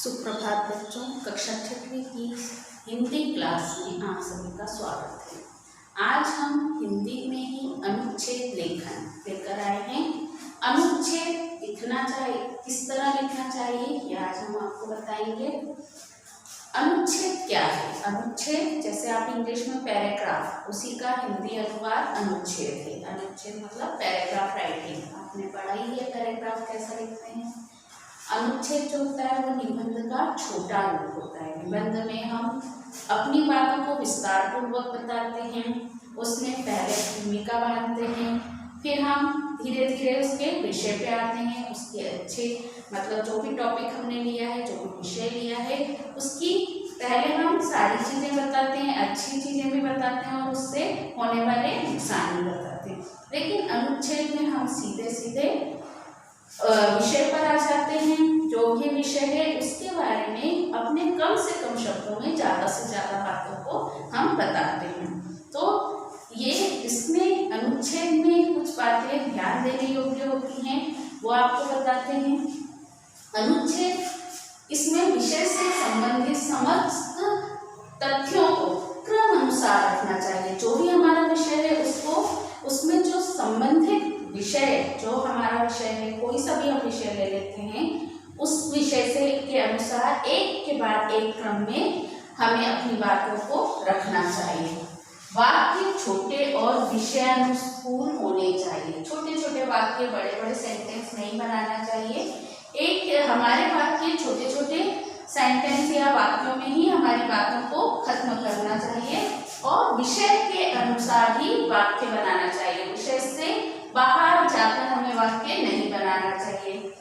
सुप्रभात बच्चों, कक्षा 6वीं की हिंदी क्लास में आप सभी का स्वागत है। आज हम हिंदी में ही अनुच्छेद लेखन लेकर आए हैं। अनुच्छेद लिखना चाहिए, किस तरह लिखना चाहिए ये आज हम आपको बताएंगे। अनुच्छेद क्या है? अनुच्छेद जैसे आप इंग्लिश में पैराग्राफ, उसी का हिंदी अनुवाद अनुच्छेद है। अनुच्छेद मतलब पैराग्राफ राइटिंग, आपने पढ़ा ही है पैराग्राफ कैसा लिखते हैं। अनुच्छेद जो होता है वो निबंध का छोटा रूप होता है। निबंध में हम अपनी बातों को विस्तार पूर्वक बताते हैं, उसमें पहले भूमिका बांधते हैं, फिर हम धीरे धीरे उसके विषय पे आते हैं। उसके अच्छे मतलब जो भी टॉपिक हमने लिया है, जो भी विषय लिया है, उसकी पहले हम सारी चीज़ें बताते हैं, अच्छी चीज़ें भी बताते हैं और उससे होने वाले नुकसान भी बताते हैं। लेकिन अनुच्छेद में हम सीधे सीधे विषय पर आ जाते हैं। जो भी विषय है उसके बारे में अपने कम से कम शब्दों में ज़्यादा से ज़्यादा बातों को हम बताते हैं। तो ये इसमें अनुच्छेद में कुछ बातें ध्यान देने योग्य होती हैं, वो आपको बताते हैं। अनुच्छेद इसमें विषय से संबंधित समस्त तथ्यों को क्रम अनुसार रखना चाहिए। जो भी हमारा विषय है उसको, उसमें जो संबंधित विषय, जो हमारा विषय है, कोई सा भी हम विषय ले लेते हैं, उस विषय से के अनुसार एक के बाद एक क्रम में हमें अपनी बातों को रखना चाहिए। वाक्य छोटे और विषयानुकूल होने चाहिए। छोटे छोटे वाक्य, बड़े बड़े सेंटेंस नहीं बनाना चाहिए। एक हमारे वाक्य छोटे छोटे सेंटेंस या वाक्यों में ही हमारी बातों को खत्म करना चाहिए और विषय के अनुसार ही वाक्य बनाना चाहिए। विषय से बाहर जाकर हमें वाक्य नहीं बनाना चाहिए।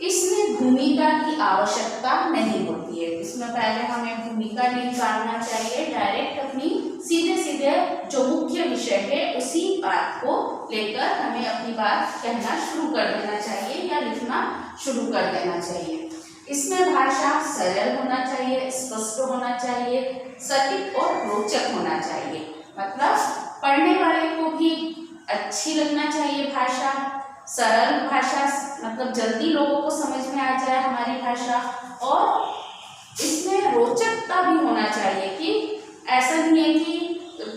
इसमें भूमिका की आवश्यकता नहीं होती है। इसमें पहले हमें भूमिका नहीं बांधना चाहिए, डायरेक्ट अपनी सीधे सीधे जो मुख्य विषय है उसी बात को लेकर हमें अपनी बात कहना शुरू कर देना चाहिए या लिखना शुरू कर देना चाहिए। इसमें भाषा सरल होना चाहिए, स्पष्ट होना चाहिए, सटीक और रोचक होना चाहिए। मतलब पढ़ने वाले को भी अच्छी लगना चाहिए भाषा, सरल भाषा, मतलब जल्दी लोगों को समझ में आ जाए हमारी भाषा। और इसमें रोचकता भी होना चाहिए कि ऐसा नहीं है कि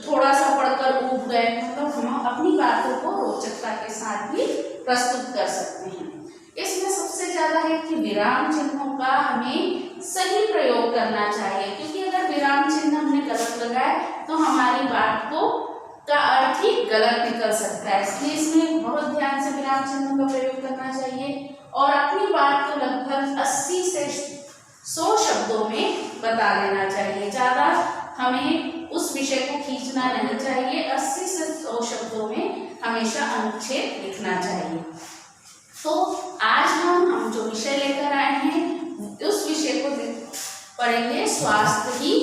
थोड़ा सा पढ़कर ऊब गए, मतलब हम अपनी बातों को रोचकता के साथ भी प्रस्तुत कर सकते हैं। इसमें सबसे ज़्यादा है कि विराम चिन्हों का हमें सही प्रयोग करना चाहिए, क्योंकि अगर विराम चिन्ह हमने गलत लगाए तो हमारी बात को का अर्थ ही गलत निकल सकता है। इसलिए इसमें बहुत ध्यान से विराम चिन्हों का प्रयोग करना चाहिए और अपनी बात को लगभग 80 से 100 शब्दों में बता देना चाहिए। ज़्यादा हमें उस विषय को खींचना नहीं चाहिए। 80 से 100 शब्दों में हमेशा अनुच्छेद लिखना चाहिए। तो आज हम जो विषय लेकर आए हैं उस विषय को पढ़ेंगे। स्वास्थ्य ही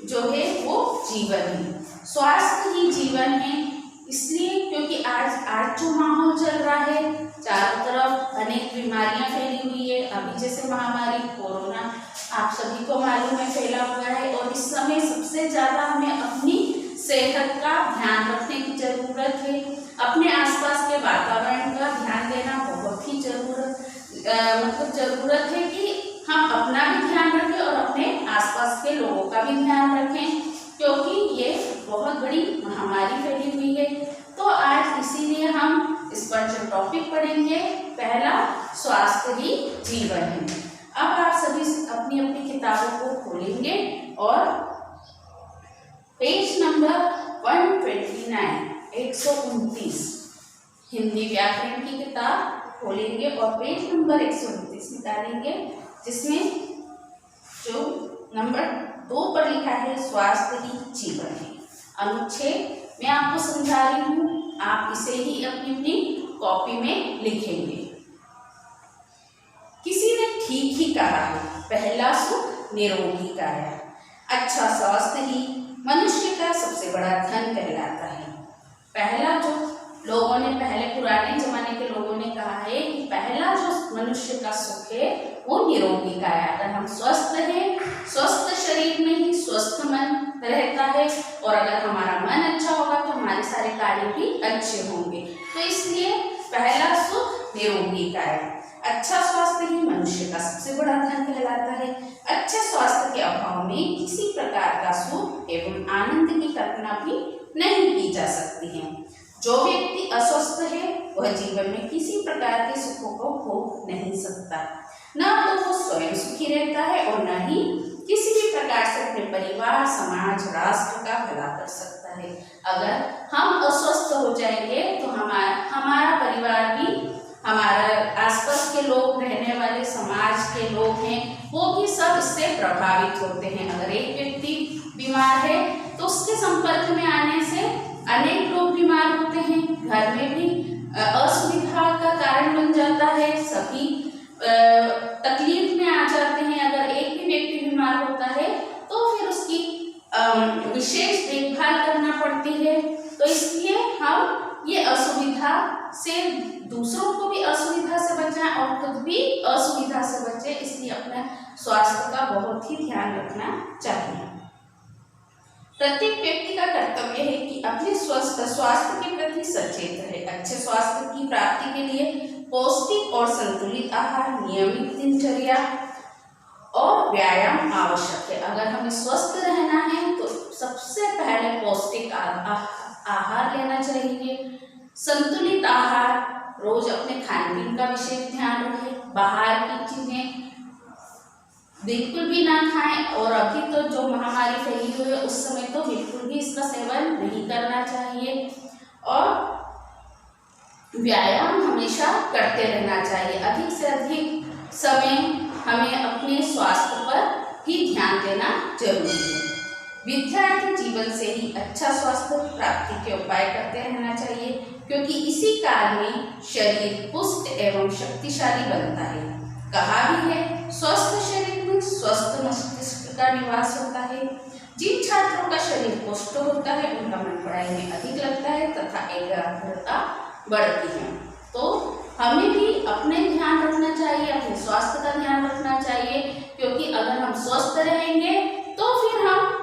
जो है वो जीवन है। स्वास्थ्य ही जीवन है इसलिए क्योंकि आज जो माहौल चल रहा है, चारों तरफ अनेक बीमारियां फैली हुई है। अभी जैसे महामारी कोरोना आप सभी को मालूम है फैला हुआ है और इस समय सबसे ज़्यादा हमें अपनी सेहत का ध्यान रखने की ज़रूरत है। अपने आसपास के वातावरण का ध्यान देना बहुत ही ज़रूरत है कि हम अपना भी ध्यान रखें और अपने आसपास के लोगों का भी ध्यान रखें, क्योंकि ये बहुत बड़ी महामारी फैली हुई है। तो आज इसीलिए हम इस पर जो टॉपिक पढ़ेंगे, पहला स्वास्थ्य ही जीवन है। अब आप सभी अपनी अपनी किताबों को खोलेंगे और पेज नंबर 129 हिंदी व्याकरण की किताब खोलेंगे और पेज नंबर 129 निकालेंगे, जिसमें जो नंबर 2 पर लिखा है स्वास्थ्य ही जीवन है। अनुच्छेद मैं आपको समझा रही हूँ, आप इसे ही अपनी अपनी कॉपी में लिखेंगे। किसी ने ठीक ही कहा है, पहला सुख निरोगी काया। अच्छा स्वास्थ्य ही मनुष्य का सबसे बड़ा धन कहलाता है। पहला जो लोगों ने, पहले पुराने जमाने के लोगों ने कहा है कि पहला जो मनुष्य का सुख है वो निरोगी काया। अगर हम स्वस्थ हैं, स्वस्थ शरीर में ही स्वस्थ मन रहता है और अगर हमारा मन अच्छा होगा तो हमारे सारे कार्य भी अच्छे होंगे। तो इसलिए पहला सुख निरोगी काया। अच्छा स्वास्थ्य ही मनुष्य मनुष्य का सबसे बड़ा धन कहलाता है। अच्छे स्वास्थ्य के अभाव में किसी प्रकार का सुख एवं आनंद की कल्पना भी नहीं की जा सकती है। जो व्यक्ति अस्वस्थ है वह जीवन में किसी प्रकार के सुखों को भोग नहीं सकता। न तो वो स्वयं सुखी रहता है और न ही किसी भी प्रकार से अपने परिवार, समाज, राष्ट्र का भला कर सकता है। अगर हम अस्वस्थ हो जाएंगे तो हमारा परिवार भी, हमारा आसपास के लोग, रहने वाले समाज के लोग हैं, वो भी सब इससे प्रभावित होते हैं। अगर एक व्यक्ति बीमार है तो उसके संपर्क में आने से अनेक लोग बीमार होते हैं, घर में भी असुविधा का कारण बन जाता है, सभी तकलीफ में आ जाते हैं। अगर एक भी व्यक्ति बीमार होता है तो फिर उसकी विशेष देखभाल करना पड़ती है। तो इसलिए हम ये असुविधा से, दूसरों को भी असुविधा से बचाएं और खुद भी असुविधा से बचें, इसलिए अपने स्वास्थ्य का बहुत ही ध्यान रखना चाहिए। प्रत्येक व्यक्ति का कर्तव्य है कि अपने स्वास्थ्य के प्रति सचेत रहे। अच्छे स्वास्थ्य की प्राप्ति के लिए पौष्टिक और संतुलित आहार, नियमित दिनचर्या और व्यायाम आवश्यक है। अगर हमें स्वस्थ रहना है तो सबसे पहले पौष्टिक आहार लेना चाहिए, संतुलित आहार, रोज अपने खान पीन का विशेष ध्यान रखें, बाहर की चीजें बिल्कुल भी ना खाएं। और अभी तो जो महामारी फैली हुई है उस समय तो बिल्कुल भी इसका सेवन नहीं करना चाहिए। और व्यायाम हमेशा करते रहना चाहिए। अधिक से अधिक समय हमें अपने स्वास्थ्य पर ही ध्यान देना जरूरी है। विद्यार्थी जीवन से ही अच्छा स्वास्थ्य प्राप्ति के उपाय करते रहना चाहिए, क्योंकि इसी काल में शरीर पुष्ट एवं शक्तिशाली बनता है। कहा भी है, स्वस्थ शरीर में स्वस्थ मस्तिष्क का निवास होता है। जिन छात्रों का शरीर पुष्ट होता है उनका मन पढ़ाई में अधिक लगता है तथा एकाग्रता बढ़ती है। तो हमें भी अपने ध्यान रखना चाहिए, अपने स्वास्थ्य का ध्यान रखना चाहिए, क्योंकि अगर हम स्वस्थ रहेंगे तो फिर हम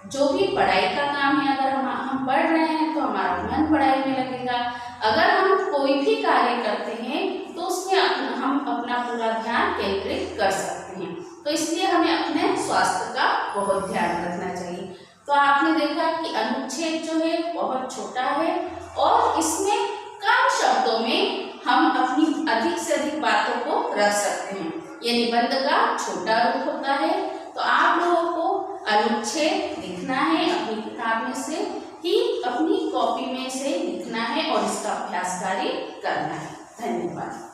जो भी पढ़ाई का काम है, अगर हम पढ़ रहे हैं तो हमारा मन पढ़ाई में लगेगा। अगर हम कोई भी कार्य करते हैं तो उसमें हम अपना पूरा ध्यान केंद्रित कर सकते हैं। तो इसलिए हमें अपने स्वास्थ्य का बहुत ध्यान रखना चाहिए। तो आपने देखा कि अनुच्छेद जो है बहुत छोटा है और इसमें कम शब्दों में हम अपनी अधिक से अधिक बातों को रख सकते हैं। ये निबंध का छोटा रूप होता है। तो आप लोगों को अनुच्छेद लिखना है, अपनी किताब में से ही, अपनी कॉपी में से लिखना है और इसका अभ्यास कार्य करना है। धन्यवाद।